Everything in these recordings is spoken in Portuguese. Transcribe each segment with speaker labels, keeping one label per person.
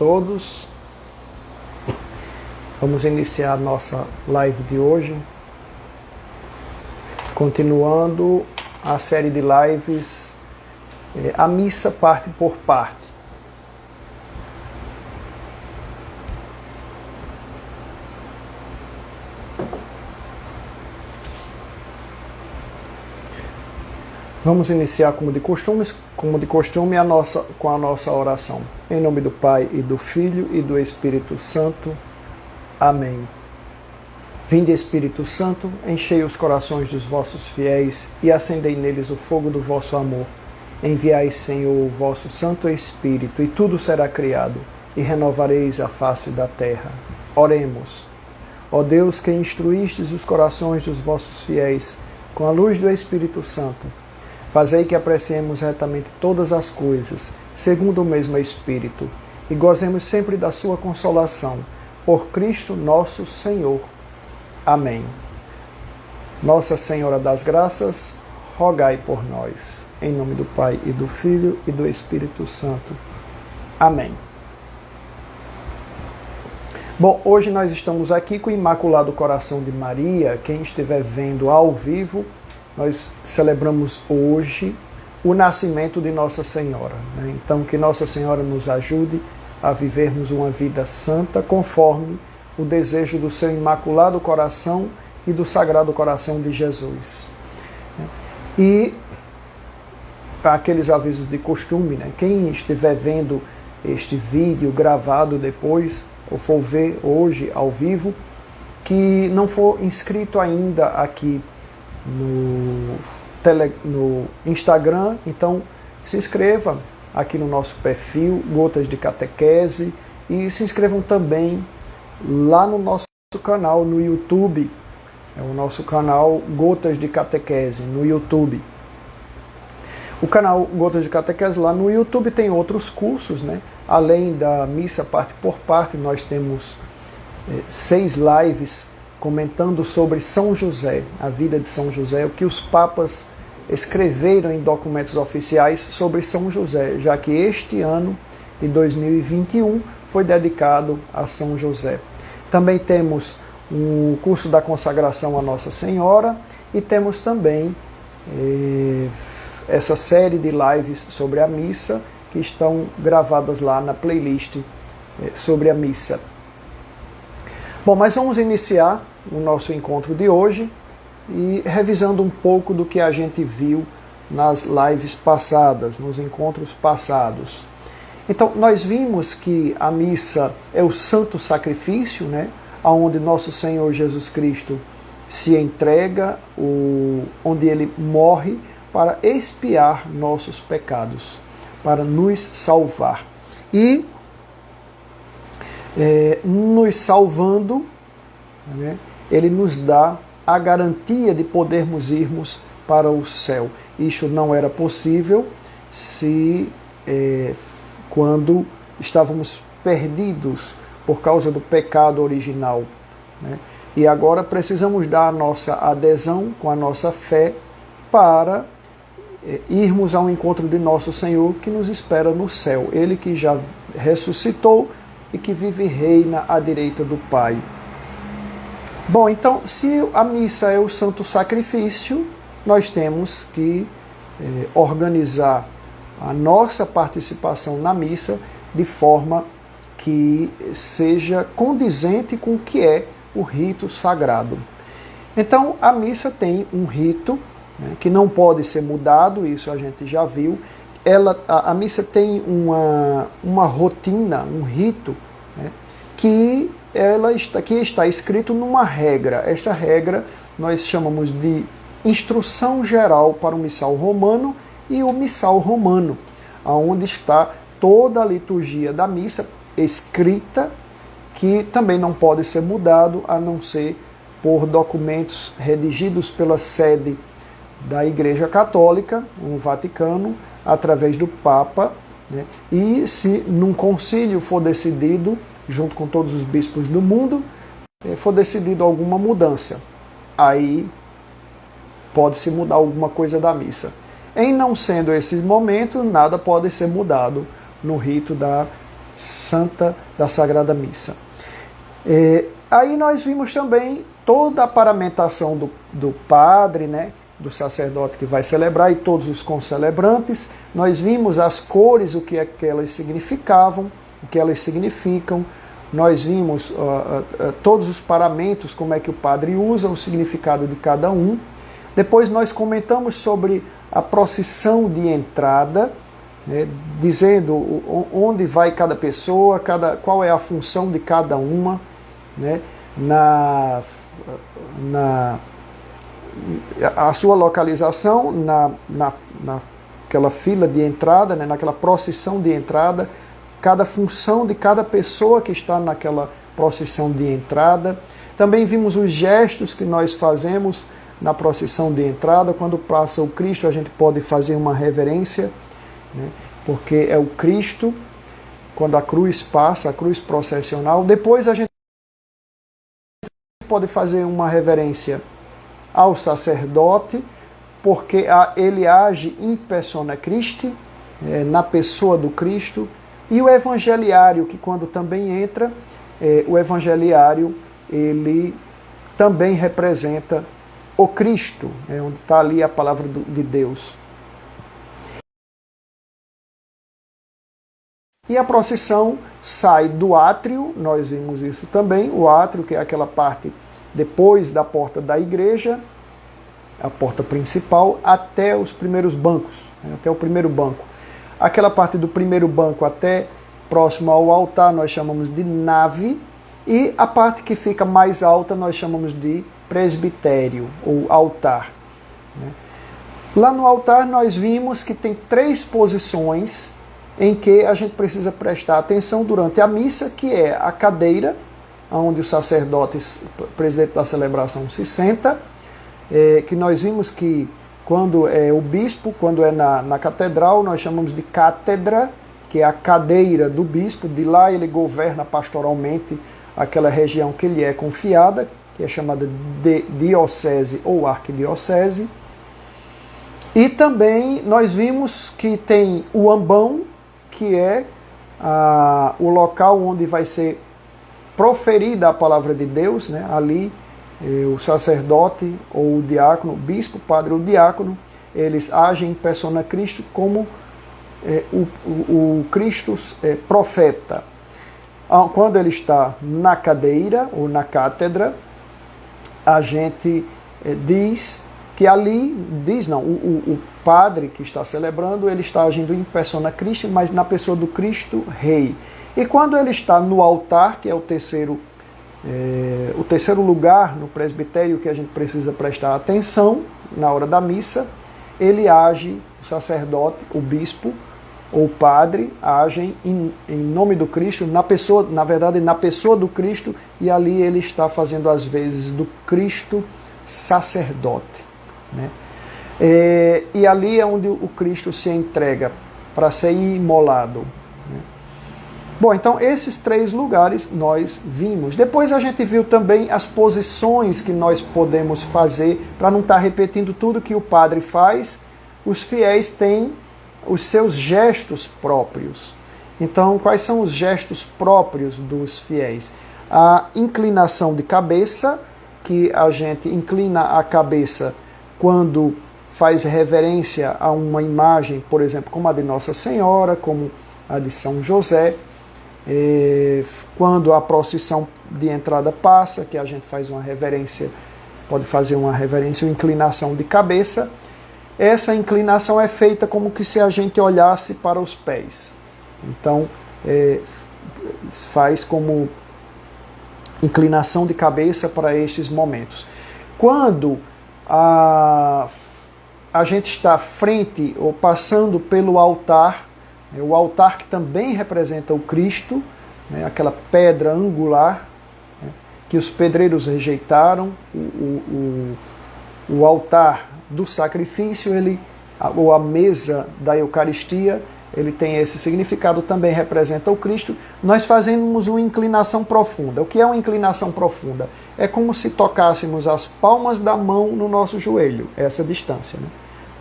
Speaker 1: todos. Vamos iniciar a nossa live de hoje, continuando a série de lives, a missa parte por parte. Vamos iniciar como de costume com a nossa oração. Em nome do Pai e do Filho e do Espírito Santo. Amém. Vinde, Espírito Santo, enchei os corações dos vossos fiéis e acendei neles o fogo do vosso amor. Enviai, Senhor, o vosso Santo Espírito, e tudo será criado, e renovareis a face da terra. Oremos. Ó Deus, que instruístes os corações dos vossos fiéis com a luz do Espírito Santo, fazei que apreciemos retamente todas as coisas, segundo o mesmo Espírito, e gozemos sempre da sua consolação. Por Cristo nosso Senhor. Amém. Nossa Senhora das Graças, rogai por nós. Em nome do Pai e do Filho e do Espírito Santo. Amém. Bom, hoje nós estamos aqui com o Imaculado Coração de Maria. Quem estiver vendo ao vivo, nós celebramos hoje o nascimento de Nossa Senhora, né? Então, que Nossa Senhora nos ajude a vivermos uma vida santa conforme o desejo do seu Imaculado Coração e do Sagrado Coração de Jesus. E aqueles avisos de costume, né? Quem estiver vendo este vídeo gravado depois, ou for ver hoje ao vivo, que não for inscrito ainda aqui no Instagram, então se inscreva aqui no nosso perfil Gotas de Catequese e se inscrevam também lá no nosso canal no YouTube, é o nosso canal Gotas de Catequese no YouTube. O canal Gotas de Catequese lá no YouTube tem outros cursos, né? Além da missa parte por parte, nós temos 6 lives comentando sobre São José, a vida de São José, o que os papas escreveram em documentos oficiais sobre São José, já que este ano de 2021 foi dedicado a São José. Também temos o curso da consagração a Nossa Senhora e temos também essa série de lives sobre a missa que estão gravadas lá na playlist sobre a missa. Bom, mas vamos iniciar o nosso encontro de hoje e revisando um pouco do que a gente viu nas lives passadas, nos encontros passados. Então, nós vimos que a missa é o santo sacrifício, né, onde nosso Senhor Jesus Cristo se entrega, onde ele morre para expiar nossos pecados, para nos salvar. E nos salvando, né, ele nos dá a garantia de podermos irmos para o céu. Isso não era possível quando estávamos perdidos por causa do pecado original, né? E agora precisamos dar a nossa adesão com a nossa fé para irmos ao encontro de nosso Senhor que nos espera no céu. Ele que já ressuscitou e que vive e reina à direita do Pai. Bom, então, se a missa é o santo sacrifício, nós temos que organizar a nossa participação na missa de forma que seja condizente com o que é o rito sagrado. Então, a missa tem um rito, né, que não pode ser mudado, isso a gente já viu. A missa tem uma rotina, um rito, né, que está escrito numa regra. Esta regra nós chamamos de instrução geral para o missal romano e o missal romano, onde está toda a liturgia da missa escrita, que também não pode ser mudado a não ser por documentos redigidos pela sede da Igreja Católica, no Vaticano, através do Papa, né? E se num concílio for decidido, junto com todos os bispos do mundo, for decidido alguma mudança, aí pode-se mudar alguma coisa da missa. Em não sendo esse momento, nada pode ser mudado no rito da santa da Sagrada Missa. Aí nós vimos também toda a paramentação do padre, né, do sacerdote que vai celebrar, e todos os concelebrantes. Nós vimos as cores, o que é que elas significavam, o que elas significam. Nós vimos todos os paramentos, como é que o padre usa, o significado de cada um. Depois nós comentamos sobre a procissão de entrada, né, dizendo onde vai cada pessoa, qual é a função de cada uma, né, a sua localização naquela fila de entrada, né, naquela procissão de entrada, cada função de cada pessoa que está naquela procissão de entrada. Também vimos os gestos que nós fazemos na procissão de entrada. Quando passa o Cristo, a gente pode fazer uma reverência, né, porque é o Cristo. Quando a cruz passa, a cruz processional, depois a gente pode fazer uma reverência ao sacerdote, porque ele age in persona Christi, na pessoa do Cristo. E o evangeliário, que quando também entra, o evangeliário, ele também representa o Cristo, onde está ali a palavra de Deus. E a procissão sai do átrio, nós vimos isso também, o átrio, que é aquela parte depois da porta da igreja, a porta principal, até os primeiros bancos, até o primeiro banco. Aquela parte do primeiro banco até próximo ao altar nós chamamos de nave, e a parte que fica mais alta nós chamamos de presbitério ou altar. Lá no altar nós vimos que tem 3 posições em que a gente precisa prestar atenção durante a missa, que é a cadeira, onde o sacerdote, presidente da celebração, se senta, que nós vimos que quando é o bispo, quando é na catedral, nós chamamos de cátedra, que é a cadeira do bispo. De lá ele governa pastoralmente aquela região que lhe é confiada, que é chamada de diocese ou arquidiocese. E também nós vimos que tem o ambão, que é o local onde vai ser proferida a palavra de Deus, né? Ali o sacerdote ou o diácono, o bispo, o padre ou o diácono, eles agem em persona Cristo como o Cristo profeta. Quando ele está na cadeira ou na cátedra, a gente diz que ali, o padre que está celebrando, ele está agindo em persona Christi, mas na pessoa do Cristo Rei. E quando ele está no altar, que é o terceiro lugar no presbitério que a gente precisa prestar atenção na hora da missa, ele age, o sacerdote, o bispo ou o padre, agem em nome do Cristo, na pessoa do Cristo, e ali ele está fazendo as vezes do Cristo sacerdote, né? E ali é onde o Cristo se entrega para ser imolado, né? Bom, então esses 3 lugares nós vimos. Depois a gente viu também as posições que nós podemos fazer, para não estar repetindo tudo que o padre faz. Os fiéis têm os seus gestos próprios. Então, quais são os gestos próprios dos fiéis? A inclinação de cabeça, que a gente inclina a cabeça quando faz reverência a uma imagem, por exemplo, como a de Nossa Senhora, como a de São José. Quando a procissão de entrada passa, que a gente faz uma reverência, pode fazer uma reverência ou inclinação de cabeça. Essa inclinação é feita como que se a gente olhasse para os pés. Então, faz como inclinação de cabeça para estes momentos. Quando a gente está frente ou passando pelo altar, o altar que também representa o Cristo, né, aquela pedra angular, né, que os pedreiros rejeitaram, o altar do sacrifício, ou a mesa da Eucaristia, ele tem esse significado, também representa o Cristo. Nós fazemos uma inclinação profunda. O que é uma inclinação profunda? É como se tocássemos as palmas da mão no nosso joelho, essa distância, né?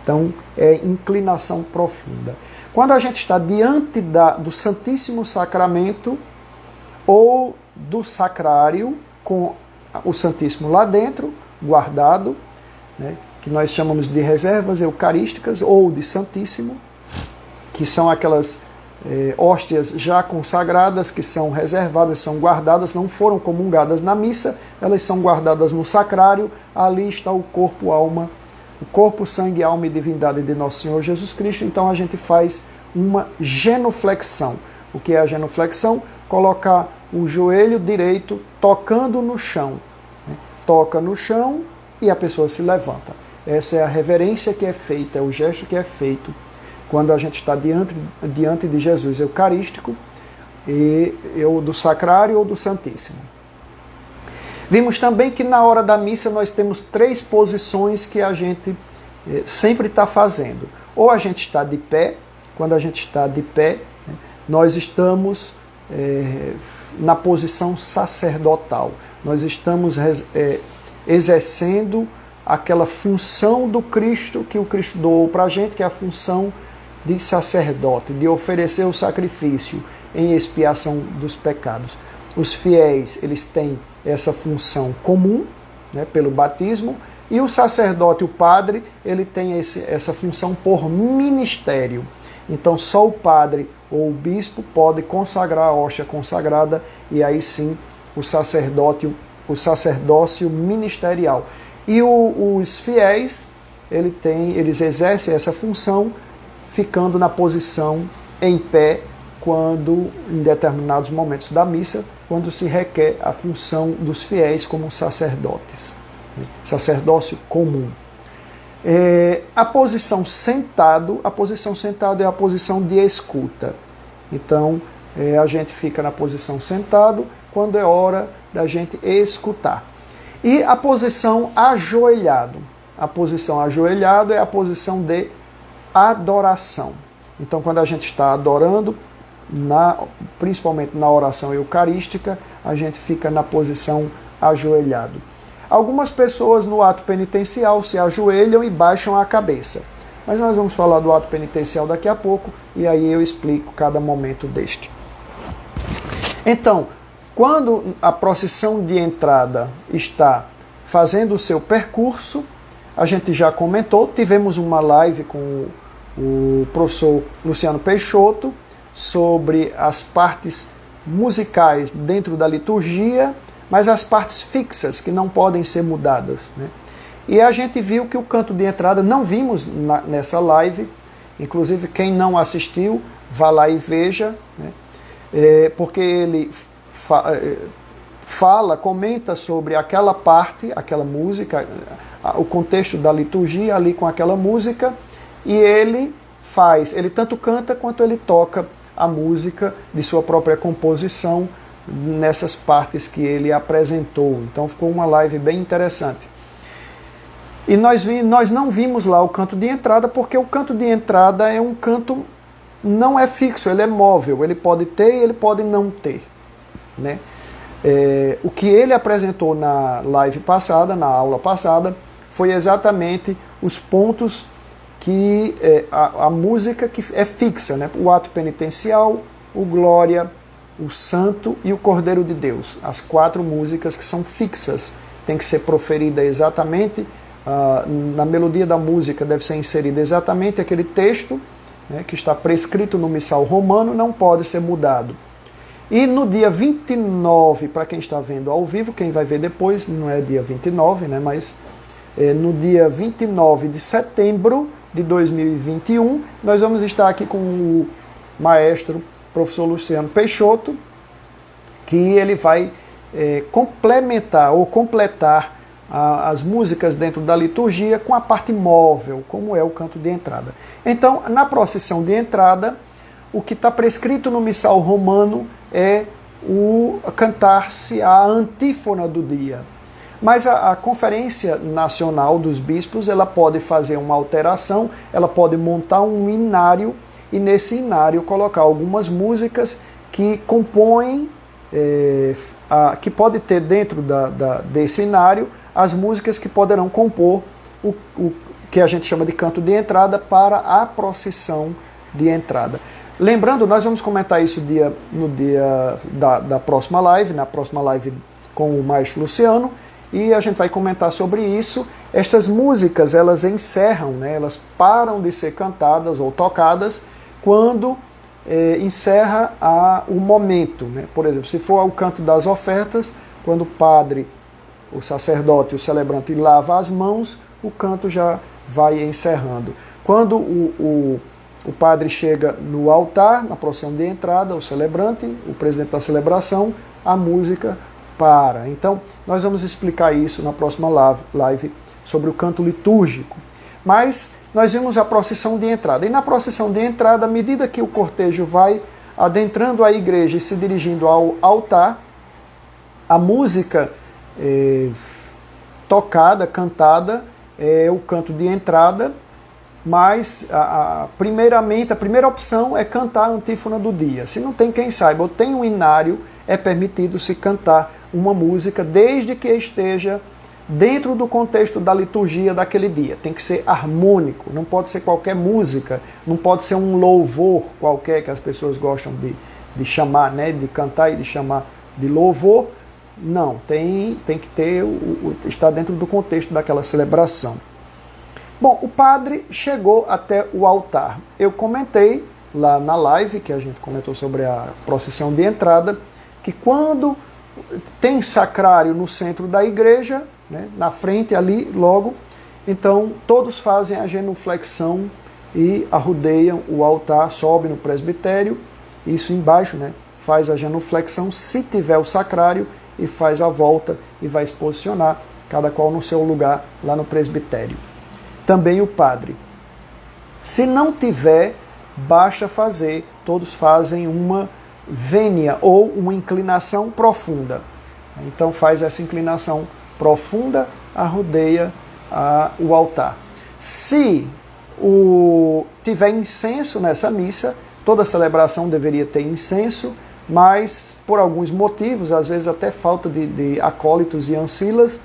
Speaker 1: Então, é inclinação profunda. Quando a gente está diante do Santíssimo Sacramento ou do sacrário, com o Santíssimo lá dentro, guardado, né, que nós chamamos de reservas eucarísticas ou de Santíssimo, que são aquelas hóstias já consagradas, que são reservadas, são guardadas, não foram comungadas na missa, elas são guardadas no sacrário, ali está o corpo, sangue, alma e divindade de Nosso Senhor Jesus Cristo. Então a gente faz uma genuflexão. O que é a genuflexão? Colocar o joelho direito tocando no chão. Né? Toca no chão e a pessoa se levanta. Essa é a reverência que é feita, é o gesto que é feito quando a gente está diante de Jesus Eucarístico, ou do Sacrário ou do Santíssimo. Vimos também que na hora da missa nós temos 3 posições que a gente sempre está fazendo. Ou a gente está de pé, quando a gente está de pé, nós estamos na posição sacerdotal. Nós estamos exercendo aquela função do Cristo, que o Cristo doou para a gente, que é a função de sacerdote, de oferecer o sacrifício em expiação dos pecados. Os fiéis, eles têm essa função comum, né, pelo batismo, e o sacerdote, o padre, ele tem essa função por ministério. Então só o padre ou o bispo pode consagrar a hóstia consagrada, e aí sim o sacerdócio ministerial. E os fiéis, eles exercem essa função ficando na posição em pé, quando, em determinados momentos da missa, quando se requer a função dos fiéis como sacerdotes. Sacerdócio comum. A posição sentado é a posição de escuta. Então, a gente fica na posição sentado quando é hora da gente escutar. E a posição ajoelhado. A posição ajoelhado é a posição de adoração. Então, quando a gente está adorando, principalmente na oração eucarística, a gente fica na posição ajoelhado. Algumas pessoas no ato penitencial se ajoelham e baixam a cabeça. Mas nós vamos falar do ato penitencial daqui a pouco, e aí eu explico cada momento deste. Então, quando a procissão de entrada está fazendo o seu percurso, a gente já comentou, tivemos uma live com o professor Luciano Peixoto sobre as partes musicais dentro da liturgia, mas as partes fixas que não podem ser mudadas, né? E a gente viu que o canto de entrada, não vimos nessa live, inclusive quem não assistiu, vá lá e veja, né? Porque ele comenta sobre aquela parte, aquela música, o contexto da liturgia ali com aquela música, e ele tanto canta quanto ele toca a música de sua própria composição nessas partes que ele apresentou. Então ficou uma live bem interessante. E nós não vimos lá o canto de entrada, porque o canto de entrada é um canto, não é fixo, ele é móvel, ele pode ter e ele pode não ter, né? O que ele apresentou na live passada, na aula passada, foi exatamente os pontos que a música que é fixa, né? O ato penitencial, o Glória, o Santo e o Cordeiro de Deus. As 4 músicas que são fixas, tem que ser proferida exatamente, na melodia da música deve ser inserido exatamente aquele texto, né, que está prescrito no missal romano, não pode ser mudado. E no dia 29, para quem está vendo ao vivo, quem vai ver depois, não é dia 29, né, mas no dia 29 de setembro de 2021, nós vamos estar aqui com o maestro, professor Luciano Peixoto, que ele vai complementar ou completar as músicas dentro da liturgia com a parte móvel, como é o canto de entrada. Então, na procissão de entrada, o que está prescrito no missal romano é o cantar-se a antífona do dia. Mas a Conferência Nacional dos Bispos, ela pode fazer uma alteração, ela pode montar um inário e nesse inário colocar algumas músicas que compõem, que pode ter dentro desse inário as músicas que poderão compor o que a gente chama de canto de entrada para a procissão de entrada. Lembrando, nós vamos comentar isso no dia da próxima live, na próxima live com o Maestro Luciano, e a gente vai comentar sobre isso. Estas músicas, elas encerram, né, elas param de ser cantadas ou tocadas quando encerra o momento. Né? Por exemplo, se for o canto das ofertas, quando o padre, o sacerdote, o celebrante lava as mãos, o canto já vai encerrando. Quando o padre chega no altar, na procissão de entrada, o celebrante, o presidente da celebração, a música para. Então, nós vamos explicar isso na próxima live sobre o canto litúrgico. Mas nós vimos a procissão de entrada. E na procissão de entrada, à medida que o cortejo vai adentrando a igreja e se dirigindo ao altar, a música tocada, cantada, é o canto de entrada, mas primeiramente, a primeira opção é cantar a antífona do dia. Se não tem quem saiba ou tem um inário, é permitido se cantar uma música desde que esteja dentro do contexto da liturgia daquele dia. Tem que ser harmônico, não pode ser qualquer música, não pode ser um louvor qualquer que as pessoas gostam de chamar, né, de cantar e de chamar de louvor. Não, tem que ter estar dentro do contexto daquela celebração. Bom, o padre chegou até o altar. Eu comentei lá na live, que a gente comentou sobre a procissão de entrada, que quando tem sacrário no centro da igreja, né, na frente ali, logo, então todos fazem a genuflexão e arrodeiam o altar, sobe no presbitério, isso embaixo, né, faz a genuflexão, se tiver o sacrário, e faz a volta e vai se posicionar, cada qual no seu lugar, lá no presbitério. Também o padre. Se não tiver, basta fazer, todos fazem uma vênia ou uma inclinação profunda. Então faz essa inclinação profunda, arrodeia o altar. Se tiver incenso nessa missa, toda celebração deveria ter incenso, mas por alguns motivos, às vezes até falta de acólitos e ancilas,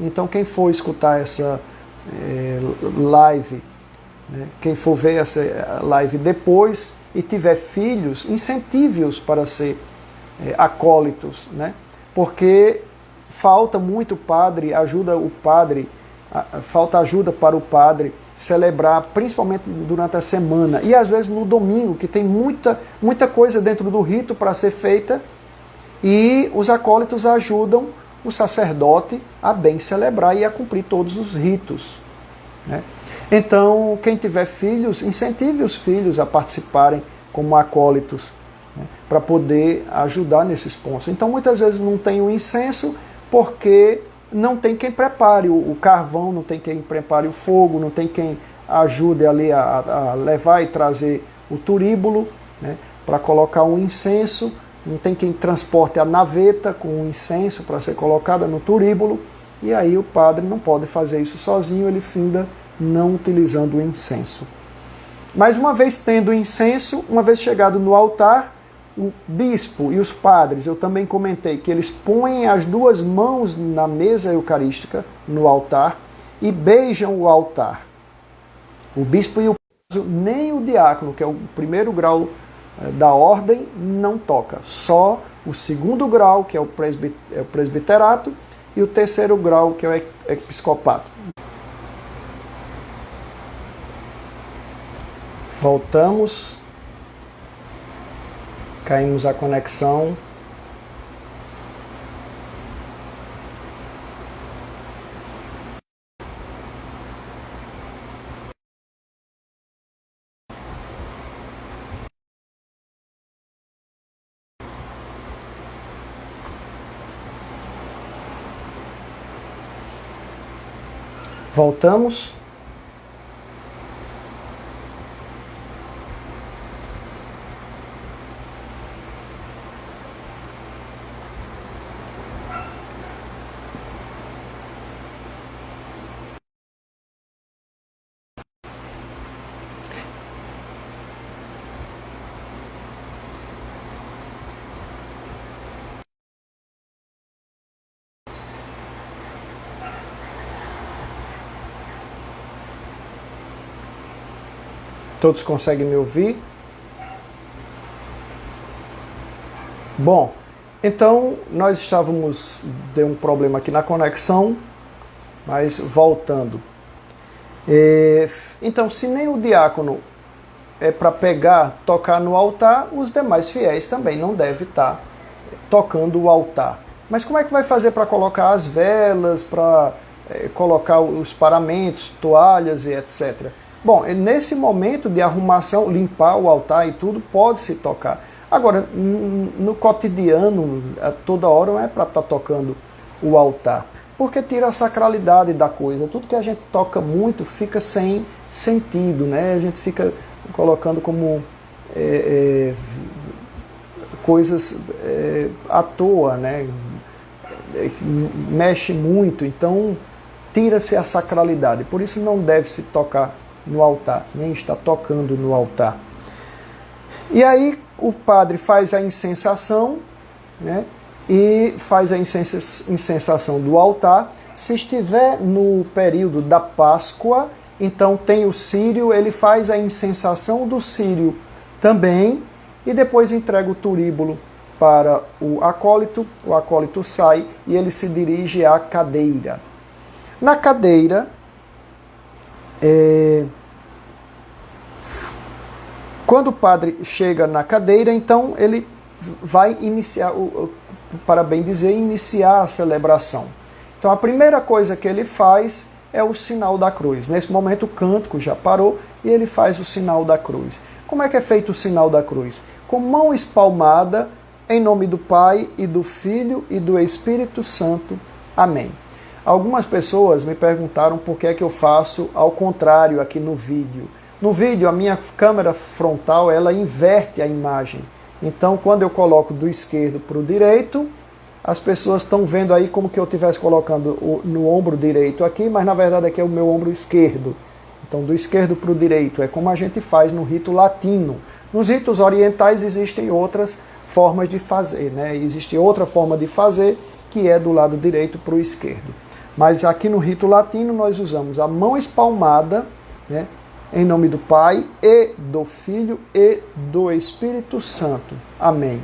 Speaker 1: então quem for escutar essa live, né, quem for ver essa live depois e tiver filhos, incentive-os para ser acólitos, né, porque falta muito padre, falta ajuda para o padre celebrar, principalmente durante a semana, e às vezes no domingo, que tem muita coisa dentro do rito para ser feita, e os acólitos ajudam o sacerdote a bem celebrar e a cumprir todos os ritos, né? Então, quem tiver filhos, incentive os filhos a participarem como acólitos, né, para poder ajudar nesses pontos. Então, muitas vezes não tem o incenso, porque não tem quem prepare o carvão, não tem quem prepare o fogo, não tem quem ajude ali a levar e trazer o turíbulo, né, para colocar um incenso, não tem quem transporte a naveta com o incenso para ser colocada no turíbulo, e aí o padre não pode fazer isso sozinho, ele finda não utilizando o incenso. Mas uma vez tendo o incenso, uma vez chegado no altar, o bispo e os padres, eu também comentei que eles põem as duas mãos na mesa eucarística, no altar, e beijam o altar. O bispo e o padre, nem o diácono, que é o primeiro grau da ordem, não toca. Só o segundo grau, que é o presbiterato, e o terceiro grau, que é o episcopato. Voltamos. Caímos a conexão. Voltamos. Todos conseguem me ouvir? Bom, então nós estávamos... Deu um problema aqui na conexão, mas voltando. Então, se nem o diácono é para pegar, tocar no altar, os demais fiéis também não devem estar tocando o altar. Mas como é que vai fazer para colocar as velas, para colocar os paramentos, toalhas e etc.? Bom, nesse momento de arrumação, limpar o altar e tudo, pode-se tocar. Agora, no cotidiano, a toda hora não é para estar tocando o altar, porque tira a sacralidade da coisa. Tudo que a gente toca muito fica sem sentido, né? A gente fica colocando como coisas à toa, né? Mexe muito, então tira-se a sacralidade. Por isso não deve se tocar no altar, nem está tocando no altar. E aí o padre faz a incensação, né? E faz a incensação do altar. Se estiver no período da Páscoa, então tem o círio, ele faz a incensação do círio também, e depois entrega o turíbulo para o acólito sai e ele se dirige à cadeira. Na cadeira, quando o padre chega na cadeira, então ele vai iniciar, para bem dizer, iniciar a celebração. Então a primeira coisa que ele faz é o sinal da cruz. Nesse momento o cântico já parou e ele faz o sinal da cruz. Como é que é feito o sinal da cruz? Com mão espalmada, em nome do Pai e do Filho e do Espírito Santo. Amém. Algumas pessoas me perguntaram por que é que eu faço ao contrário aqui no vídeo. No vídeo, a minha câmera frontal, ela inverte a imagem. Então, quando eu coloco do esquerdo para o direito, as pessoas estão vendo aí como que eu estivesse colocando no ombro direito aqui, mas na verdade aqui é o meu ombro esquerdo. Então, do esquerdo para o direito, é como a gente faz no rito latino. Nos ritos orientais existem outras formas de fazer, né? Existe outra forma de fazer, que é do lado direito para o esquerdo. Mas aqui no rito latino nós usamos a mão espalmada, né? Em nome do Pai e do Filho e do Espírito Santo. Amém.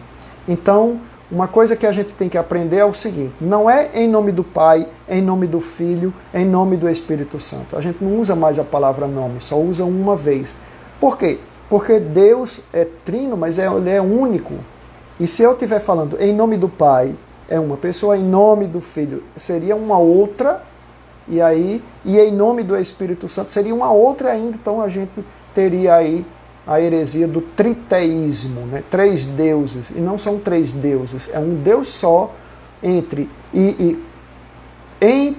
Speaker 1: Então, uma coisa que a gente tem que aprender é o seguinte: não é em nome do Pai, em nome do Filho, em nome do Espírito Santo. A gente não usa mais a palavra nome, só usa uma vez. Por quê? Porque Deus é trino, mas Ele é único. E se eu estiver falando em nome do Pai, é uma pessoa, em nome do Filho seria uma outra, e em nome do Espírito Santo seria uma outra ainda. Então a gente teria aí a heresia do triteísmo, né? 3 deuses, e não são 3 deuses, é um Deus só em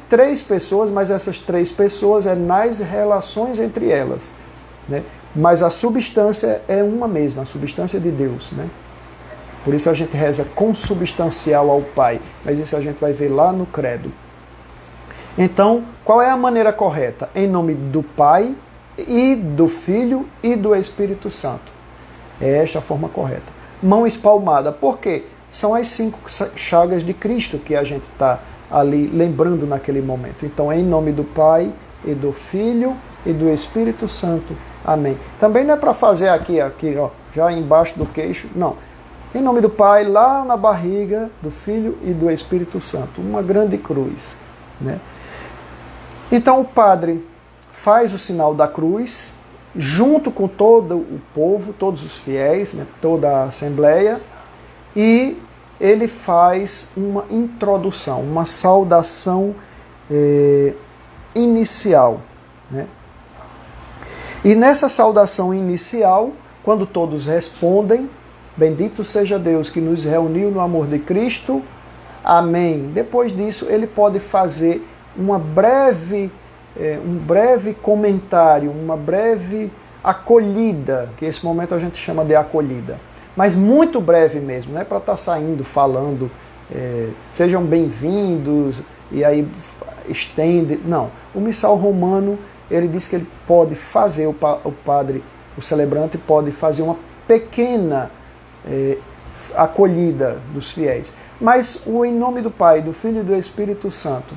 Speaker 1: 3 pessoas, mas essas 3 pessoas é nas relações entre elas, né? Mas a substância é uma mesma, a substância de Deus, né? Por isso a gente reza consubstancial ao Pai, mas isso a gente vai ver lá no credo. Então, qual é a maneira correta? Em nome do Pai e do Filho e do Espírito Santo. É esta a forma correta. Mão espalmada. Por quê? São as 5 chagas de Cristo que a gente está ali lembrando naquele momento. Então, em nome do Pai e do Filho e do Espírito Santo. Amém. Também não é para fazer aqui, ó, já embaixo do queixo. Não. Em nome do Pai, lá na barriga, do Filho e do Espírito Santo. Uma grande cruz, né? Então o padre faz o sinal da cruz, junto com todo o povo, todos os fiéis, né, toda a assembleia, e ele faz uma introdução, uma saudação inicial, né? E nessa saudação inicial, quando todos respondem, bendito seja Deus que nos reuniu no amor de Cristo, amém. Depois disso, ele pode fazer um breve comentário, uma breve acolhida, que esse momento a gente chama de acolhida, mas muito breve mesmo, não é para estar saindo falando, sejam bem-vindos, e aí estende, não. O missal romano, ele diz que ele pode fazer, o padre, o celebrante pode fazer uma pequena acolhida dos fiéis, mas o em nome do Pai, do Filho e do Espírito Santo,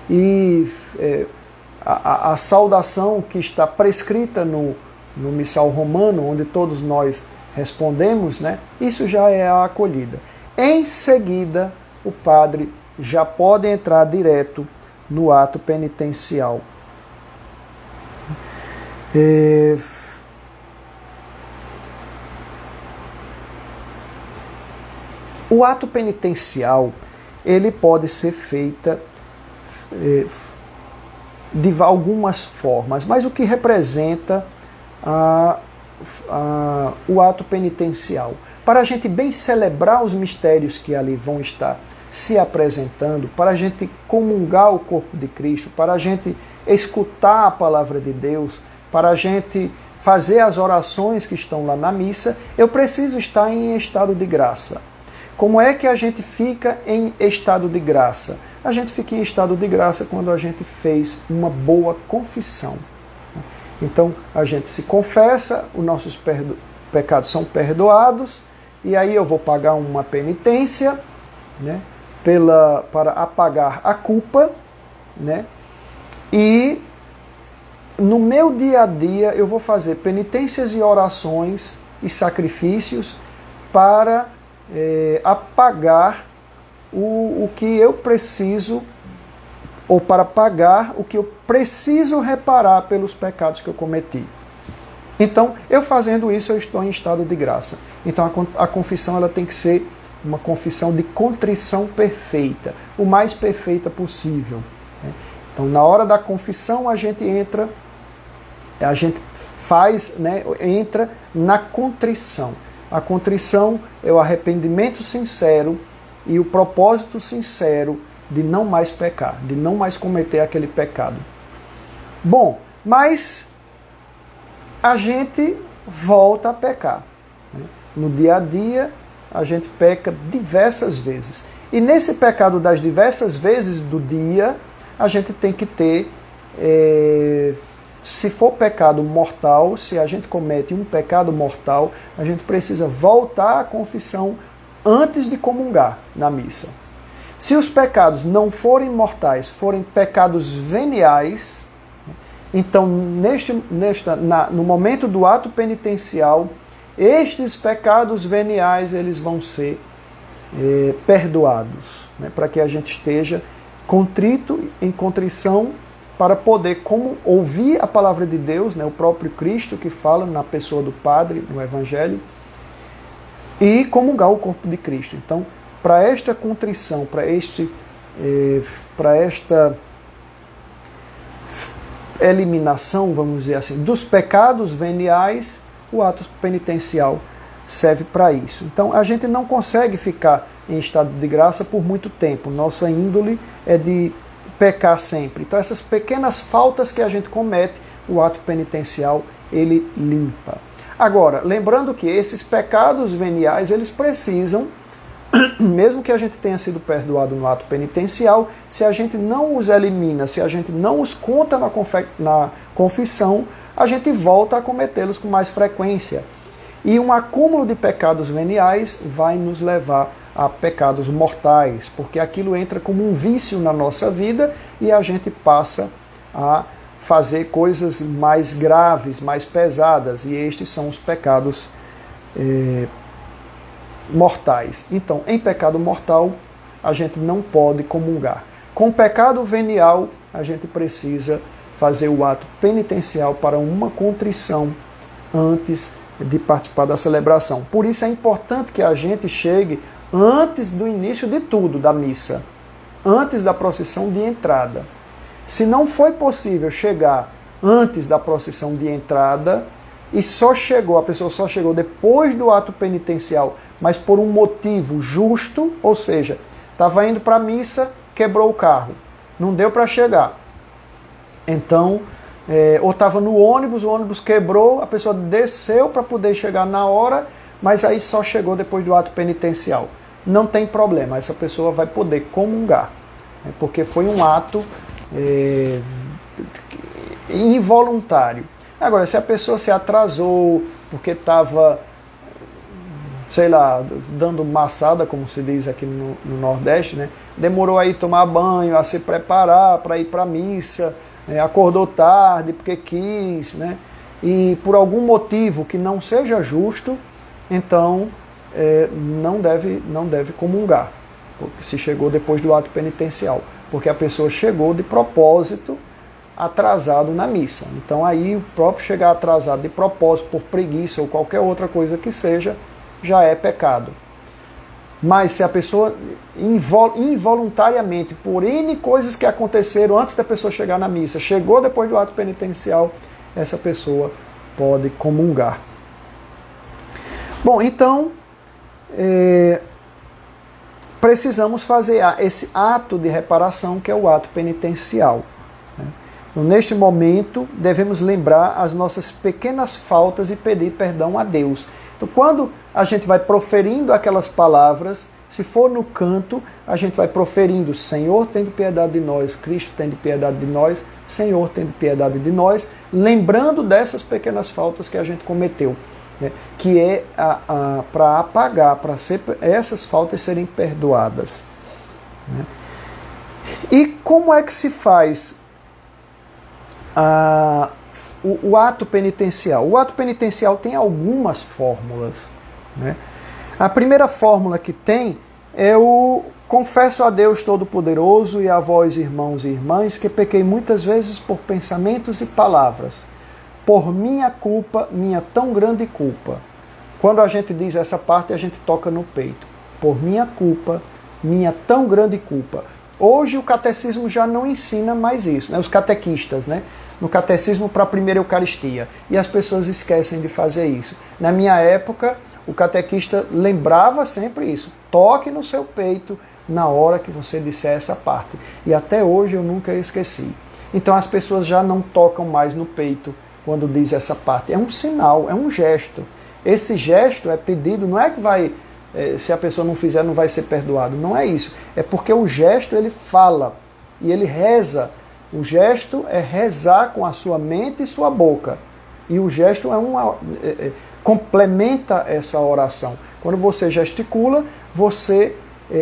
Speaker 1: e a saudação que está prescrita no missal romano, onde todos nós respondemos, né? Isso já é a acolhida. Em seguida, o padre já pode entrar direto no ato penitencial. O ato penitencial, ele pode ser feito de algumas formas, mas o que representa o ato penitencial? Para a gente bem celebrar os mistérios que ali vão estar se apresentando, para a gente comungar o corpo de Cristo, para a gente escutar a palavra de Deus, para a gente fazer as orações que estão lá na missa, eu preciso estar em estado de graça. Como é que a gente fica em estado de graça? A gente fica em estado de graça quando a gente fez uma boa confissão. Então, a gente se confessa, os nossos pecados são perdoados, e aí eu vou pagar uma penitência, né, para apagar a culpa, né, e no meu dia a dia eu vou fazer penitências e orações e sacrifícios para apagar o que eu preciso, ou para pagar o que eu preciso reparar pelos pecados que eu cometi. Então, eu fazendo isso, eu estou em estado de graça. Então, a confissão ela tem que ser uma confissão de contrição perfeita, o mais perfeita possível. Né? Então, na hora da confissão, a gente faz, né, entra na contrição. A contrição é o arrependimento sincero e o propósito sincero de não mais pecar, de não mais cometer aquele pecado. Bom, mas a gente volta a pecar. Né? No dia a dia, a gente peca diversas vezes. E nesse pecado das diversas vezes do dia, a gente tem que ter, se for pecado mortal, se a gente comete um pecado mortal, a gente precisa voltar à confissão antes de comungar na missa. Se os pecados não forem mortais, forem pecados veniais, então no momento do ato penitencial, estes pecados veniais eles vão ser perdoados, né, para que a gente esteja contrito, em contrição, para poder ouvir a palavra de Deus, né, o próprio Cristo que fala na pessoa do Padre, no Evangelho, e comungar o corpo de Cristo. Então, para esta contrição, para esta eliminação, vamos dizer assim, dos pecados veniais, o ato penitencial serve para isso. Então, a gente não consegue ficar em estado de graça por muito tempo. Nossa índole é de pecar sempre. Então, essas pequenas faltas que a gente comete, o ato penitencial, ele limpa. Agora, lembrando que esses pecados veniais, eles precisam, mesmo que a gente tenha sido perdoado no ato penitencial, se a gente não os elimina, se a gente não os conta na confissão, a gente volta a cometê-los com mais frequência. E um acúmulo de pecados veniais vai nos levar a pecados mortais, porque aquilo entra como um vício na nossa vida e a gente passa a fazer coisas mais graves, mais pesadas, e estes são os pecados mortais. Então, em pecado mortal, a gente não pode comungar. Com pecado venial, a gente precisa fazer o ato penitencial para uma contrição antes de participar da celebração. Por isso é importante que a gente chegue antes do início de tudo, da missa, antes da procissão de entrada. Se não foi possível chegar antes da procissão de entrada e a pessoa só chegou depois do ato penitencial, mas por um motivo justo, ou seja, estava indo para a missa, quebrou o carro, não deu para chegar. Então, ou estava no ônibus, o ônibus quebrou, a pessoa desceu para poder chegar na hora, mas aí só chegou depois do ato penitencial. Não tem problema, essa pessoa vai poder comungar, né, porque foi um ato involuntário. Agora, se a pessoa se atrasou porque estava, sei lá, dando maçada, como se diz aqui no Nordeste, né, demorou a ir tomar banho, a se preparar para ir para a missa, acordou tarde porque quis, né, e por algum motivo que não seja justo, então não deve comungar, porque se chegou depois do ato penitencial, porque a pessoa chegou de propósito atrasado na missa. Então aí o próprio chegar atrasado de propósito, por preguiça ou qualquer outra coisa que seja, já é pecado. Mas se a pessoa involuntariamente, por N coisas que aconteceram antes da pessoa chegar na missa, chegou depois do ato penitencial, essa pessoa pode comungar. Bom, então, precisamos fazer esse ato de reparação, que é o ato penitencial. Então, neste momento, devemos lembrar as nossas pequenas faltas e pedir perdão a Deus. Então, quando a gente vai proferindo aquelas palavras, se for no canto, a gente vai proferindo: Senhor, tem de piedade de nós, Cristo tem de piedade de nós, Senhor, tem de piedade de nós, lembrando dessas pequenas faltas que a gente cometeu, né? Que é para apagar, para essas faltas serem perdoadas, né? E como é que se faz o ato penitencial? O ato penitencial tem algumas fórmulas, né? A primeira fórmula que tem é o: confesso a Deus Todo-Poderoso e a vós, irmãos e irmãs, que pequei muitas vezes por pensamentos e palavras, por minha culpa, minha tão grande culpa. Quando a gente diz essa parte, a gente toca no peito. Por minha culpa, minha tão grande culpa. Hoje o catecismo já não ensina mais isso, né? Os catequistas, né? No catecismo para a primeira Eucaristia. E as pessoas esquecem de fazer isso. Na minha época, o catequista lembrava sempre isso: toque no seu peito na hora que você disser essa parte. E até hoje eu nunca esqueci. Então as pessoas já não tocam mais no peito quando diz essa parte. É um sinal, é um gesto. Esse gesto é pedido, não é que vai, se a pessoa não fizer, não vai ser perdoado. Não é isso. É porque o gesto, ele fala e ele reza. O gesto é rezar com a sua mente e sua boca. E o gesto complementa essa oração. Quando você gesticula, você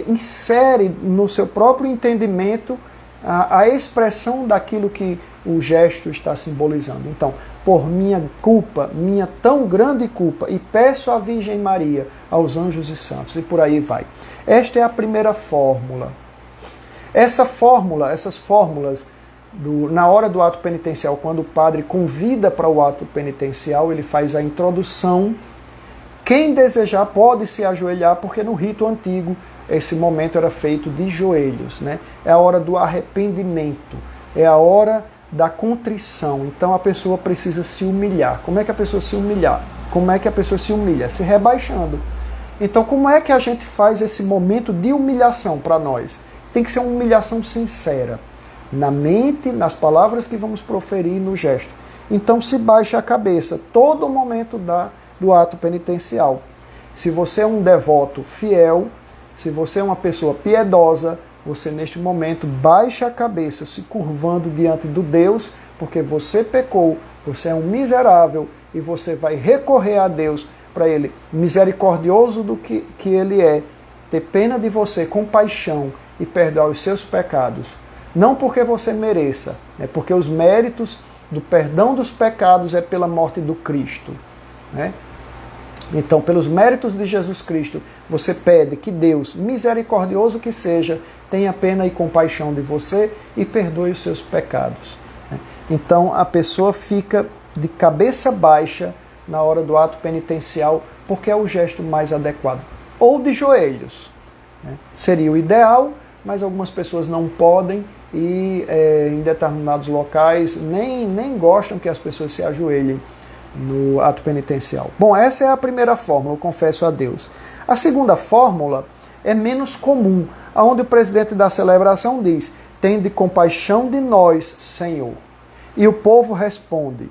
Speaker 1: insere no seu próprio entendimento a expressão daquilo que o gesto está simbolizando. Então, por minha culpa, minha tão grande culpa, e peço à Virgem Maria, aos anjos e santos, e por aí vai. Esta é a primeira fórmula. Essas fórmulas, na hora do ato penitencial, quando o padre convida para o ato penitencial, ele faz a introdução. Quem desejar pode se ajoelhar, porque no rito antigo esse momento era feito de joelhos, né? É a hora do arrependimento, é a hora da contrição. Então a pessoa precisa se humilhar. Como é que a pessoa se humilhar? Como é que a pessoa se humilha? Se rebaixando. Então como é que a gente faz esse momento de humilhação para nós? Tem que ser uma humilhação sincera, na mente, nas palavras que vamos proferir, no gesto. Então se baixa a cabeça todo o momento do ato penitencial. Se você é um devoto fiel, se você é uma pessoa piedosa, você neste momento baixa a cabeça, se curvando diante do Deus, porque você pecou, você é um miserável e você vai recorrer a Deus para Ele, misericordioso do que Ele é, ter pena de você, compaixão e perdoar os seus pecados. Não porque você mereça, é porque os méritos do perdão dos pecados é pela morte do Cristo, né? Então, pelos méritos de Jesus Cristo, você pede que Deus, misericordioso que seja, tenha pena e compaixão de você e perdoe os seus pecados. Então, a pessoa fica de cabeça baixa na hora do ato penitencial, porque é o gesto mais adequado. Ou de joelhos, né? Seria o ideal, mas algumas pessoas não podem e em determinados locais nem gostam que as pessoas se ajoelhem no ato penitencial. Bom, essa é a primeira fórmula, eu confesso a Deus. A segunda fórmula é menos comum, onde o presidente da celebração diz: tende compaixão de nós, Senhor. E o povo responde,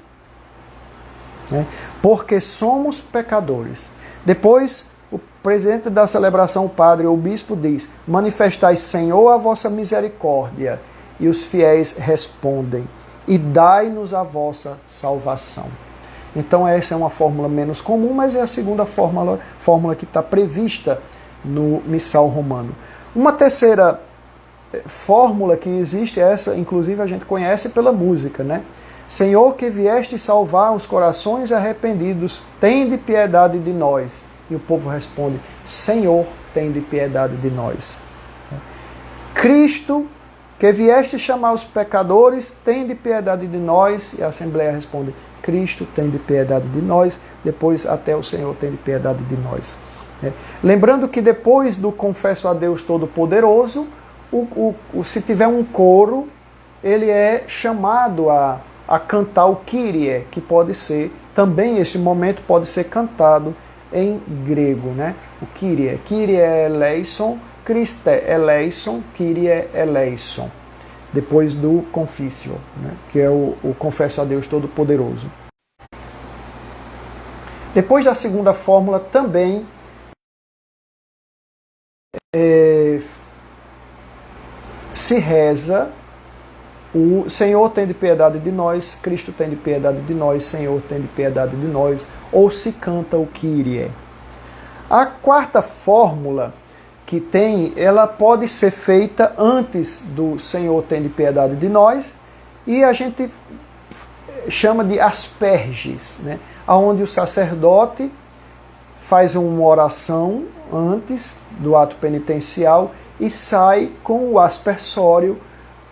Speaker 1: né? Porque somos pecadores. Depois, o presidente da celebração, o padre ou o bispo, diz: manifestai, Senhor, a vossa misericórdia. E os fiéis respondem: e dai-nos a vossa salvação. Então essa é uma fórmula menos comum, mas é a segunda fórmula que está prevista no Missal Romano. Uma terceira fórmula que existe, essa inclusive a gente conhece pela música, né? Senhor que vieste salvar os corações arrependidos, tende piedade de nós. E o povo responde, Senhor, tende piedade de nós. Cristo que vieste chamar os pecadores, tende piedade de nós. E a Assembleia responde, Cristo tende piedade de nós. Depois até o Senhor tende piedade de nós. Lembrando que depois do confesso a Deus Todo-Poderoso, se tiver um coro, ele é chamado a cantar o Kyrie, que pode ser, também esse momento pode ser cantado em grego, né? O Kyrie, Kyrie eleison, Christe eleison, Kyrie eleison, depois do Confissio, né? Que é o confesso a Deus Todo-Poderoso. Depois da segunda fórmula também se reza o Senhor tende piedade de nós, Cristo tende piedade de nós, Senhor tende piedade de nós, ou se canta o Kyrie. A quarta fórmula que tem, ela pode ser feita antes do Senhor tende piedade de nós, e a gente chama de asperges, né? Onde o sacerdote faz uma oração antes do ato penitencial e sai com o aspersório,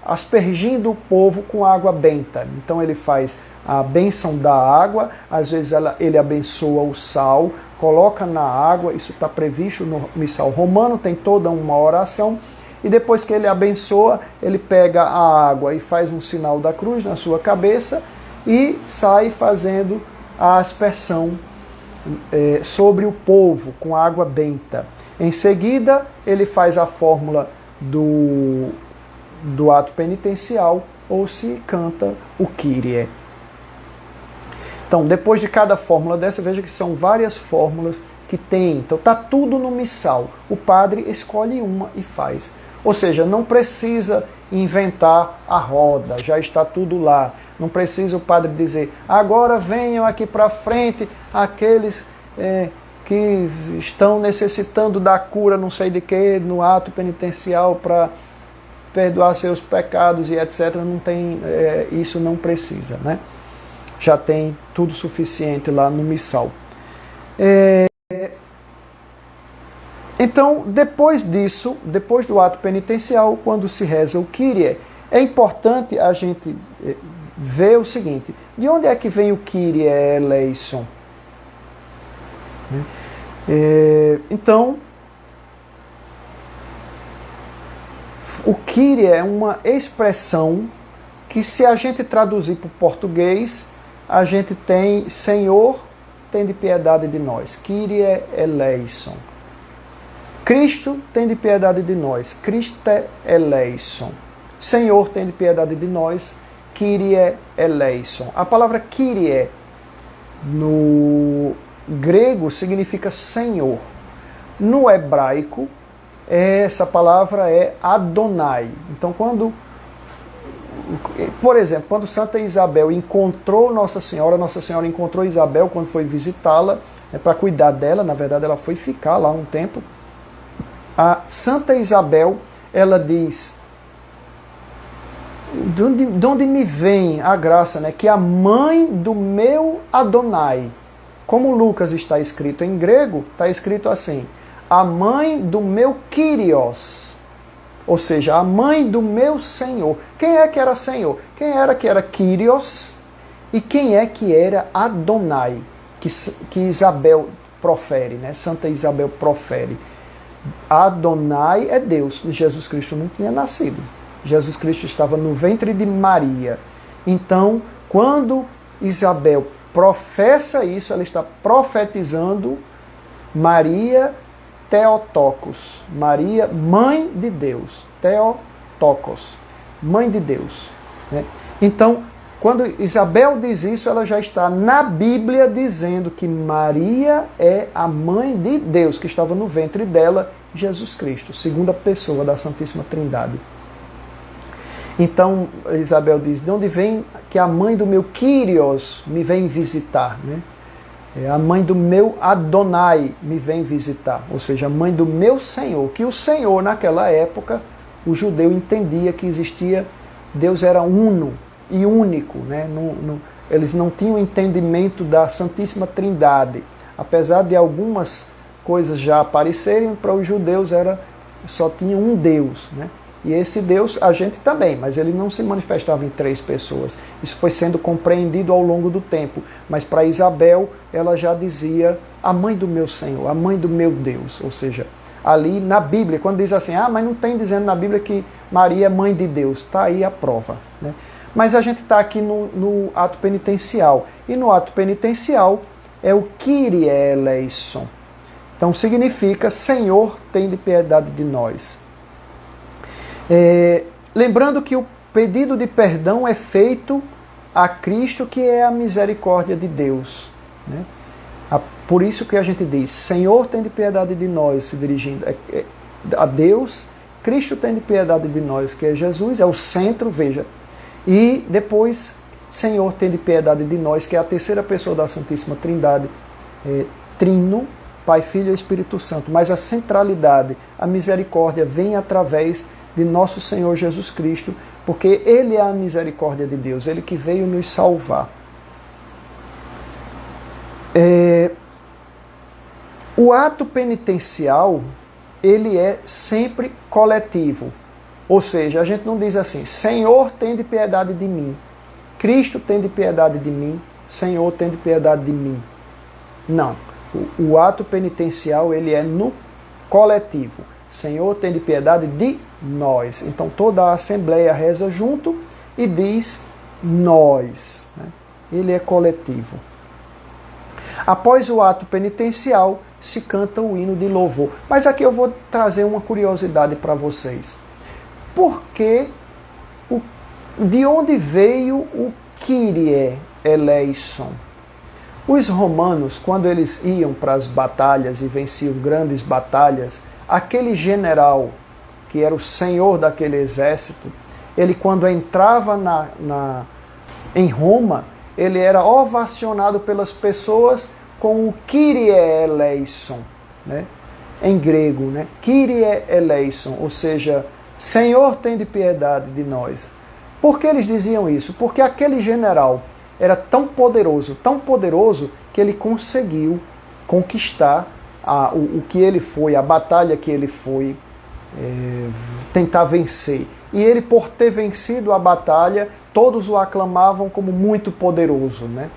Speaker 1: aspergindo o povo com água benta. Então ele faz a bênção da água, às vezes ele abençoa o sal, coloca na água, isso está previsto no missal romano, tem toda uma oração, e depois que ele abençoa, ele pega a água e faz um sinal da cruz na sua cabeça e sai fazendo a aspersão sobre o povo com água benta. Em seguida, ele faz a fórmula do ato penitencial, ou se canta o Kyrie. Então, depois de cada fórmula dessa, veja que são várias fórmulas que tem. Então, está tudo no missal. O padre escolhe uma e faz. Ou seja, não precisa inventar a roda, já está tudo lá. Não precisa o padre dizer, agora venham aqui para frente aqueles que estão necessitando da cura, não sei de que, no ato penitencial para perdoar seus pecados e etc. Não tem, isso não precisa, né? Já tem tudo suficiente lá no missal. Então, depois disso, depois do ato penitencial, quando se reza o Kyrie, é importante a gente ver o seguinte, de onde é que vem o Kyrie eleison? Então, o Kyrie é uma expressão que, se a gente traduzir para o português, a gente tem Senhor, tende piedade de nós. Kyrie eleison. Cristo, tende piedade de nós. Christe eleison. Senhor, tende piedade de nós. Kyrie eleison. A palavra Kyrie no grego significa Senhor. No hebraico, essa palavra é Adonai. Então, por exemplo, quando Santa Isabel encontrou Nossa Senhora encontrou Isabel quando foi visitá-la, para cuidar dela, na verdade ela foi ficar lá um tempo. A Santa Isabel, ela diz, de onde me vem a graça, né? Que a mãe do meu Adonai, como Lucas está escrito em grego, está escrito assim, a mãe do meu Kyrios, ou seja, a mãe do meu Senhor. Quem é que era Senhor? Quem era que era Kyrios? E quem é que era Adonai? Que Isabel profere, né? Santa Isabel profere. Adonai é Deus. Jesus Cristo não tinha nascido. Jesus Cristo estava no ventre de Maria. Então, quando Isabel professa isso, ela está profetizando Maria Theotokos, Maria, mãe de Deus. Theotokos, mãe de Deus. Né? Então, quando Isabel diz isso, ela já está na Bíblia dizendo que Maria é a mãe de Deus, que estava no ventre dela, Jesus Cristo, segunda pessoa da Santíssima Trindade. Então, Isabel diz, de onde vem que a mãe do meu Kyrios me vem visitar, né? A mãe do meu Adonai me vem visitar, ou seja, a mãe do meu Senhor, que o Senhor, naquela época, o judeu entendia que existia, Deus era uno, e único, né? Eles não tinham entendimento da Santíssima Trindade. Apesar de algumas coisas já aparecerem, para os judeus só tinha um Deus, né? E esse Deus, a gente também, mas ele não se manifestava em 3 pessoas. Isso foi sendo compreendido ao longo do tempo. Mas para Isabel, ela já dizia a mãe do meu Senhor, a mãe do meu Deus. Ou seja, ali na Bíblia, quando diz assim, mas não tem dizendo na Bíblia que Maria é mãe de Deus. Está aí a prova, né? Mas a gente está aqui no ato penitencial. E no ato penitencial é o Kyrie eleison. Então significa Senhor, tem de piedade de nós. Lembrando que o pedido de perdão é feito a Cristo, que é a misericórdia de Deus, né? Por isso que a gente diz, Senhor, tem de piedade de nós, se dirigindo a Deus. Cristo tem de piedade de nós, que é Jesus, é o centro, veja. E depois, Senhor, tem de piedade de nós, que é a terceira pessoa da Santíssima Trindade, Trino, Pai, Filho e Espírito Santo. Mas a centralidade, a misericórdia vem através de nosso Senhor Jesus Cristo, porque Ele é a misericórdia de Deus, Ele que veio nos salvar. O ato penitencial, ele é sempre coletivo. Ou seja, a gente não diz assim, Senhor, tem de piedade de mim. Cristo tem de piedade de mim. Senhor, tem de piedade de mim. Não. O ato penitencial, ele é no coletivo. Senhor, tem de piedade de nós. Então toda a Assembleia reza junto e diz nós, né? Ele é coletivo. Após o ato penitencial, se canta o hino de louvor. Mas aqui eu vou trazer uma curiosidade para vocês. Por que, de onde veio o Kyrie eleison? Os romanos, quando eles iam para as batalhas e venciam grandes batalhas, aquele general, que era o senhor daquele exército, ele quando entrava em Roma, ele era ovacionado pelas pessoas com o Kyrie eleison, né? Em grego, né? Kyrie eleison, ou seja, Senhor, tem de piedade de nós. Por que eles diziam isso? Porque aquele general era tão poderoso, que ele conseguiu conquistar o que ele foi, a batalha que ele foi tentar vencer. E ele, por ter vencido a batalha, todos o aclamavam como muito poderoso, né?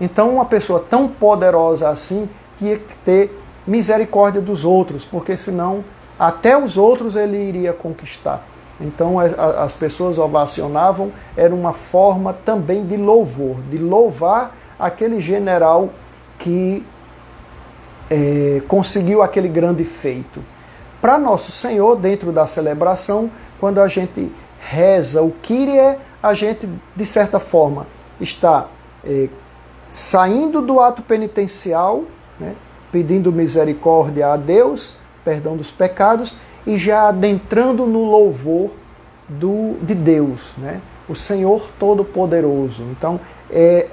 Speaker 1: Então, uma pessoa tão poderosa assim tinha que ter misericórdia dos outros, porque senão até os outros ele iria conquistar. Então, as pessoas ovacionavam, era uma forma também de louvor, de louvar aquele general que conseguiu aquele grande feito. Para Nosso Senhor, dentro da celebração, quando a gente reza o Kyrie, a gente, de certa forma, está saindo do ato penitencial, né, pedindo misericórdia a Deus, perdão dos pecados, e já adentrando no louvor de Deus, né, o Senhor Todo-Poderoso. Então,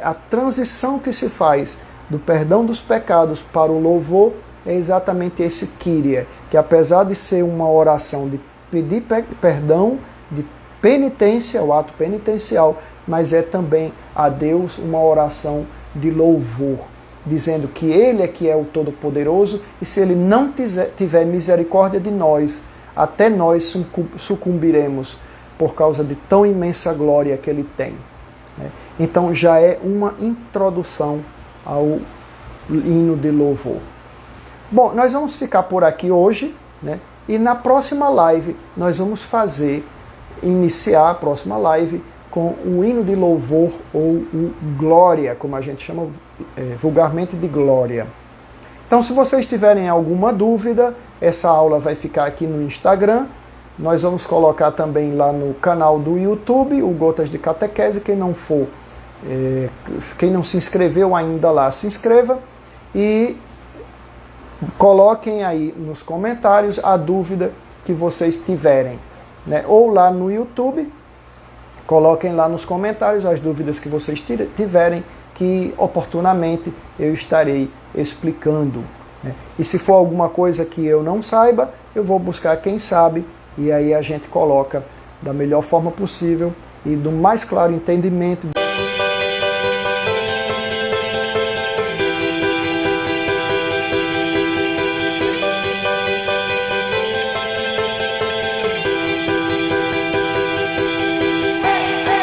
Speaker 1: a transição que se faz do perdão dos pecados para o louvor é exatamente esse Kyrie, que apesar de ser uma oração de pedir perdão, de penitência, o ato penitencial, mas é também a Deus uma oração de louvor, dizendo que Ele é que é o Todo-Poderoso, e se Ele não tiver misericórdia de nós, até nós sucumbiremos por causa de tão imensa glória que Ele tem, né? Então já é uma introdução ao hino de louvor. Bom, nós vamos ficar por aqui hoje, né? E na próxima live nós vamos iniciar a próxima live com o hino de louvor, ou o glória, como a gente chama vulgarmente de glória. Então, se vocês tiverem alguma dúvida, essa aula vai ficar aqui no Instagram. Nós vamos colocar também lá no canal do YouTube, o Gotas de Catequese. Quem não se inscreveu ainda lá, se inscreva e coloquem aí nos comentários a dúvida que vocês tiverem, né? Ou lá no YouTube, coloquem lá nos comentários as dúvidas que vocês tiverem, que oportunamente eu estarei explicando, né? E se for alguma coisa que eu não saiba, eu vou buscar quem sabe, e aí a gente coloca da melhor forma possível e do mais claro entendimento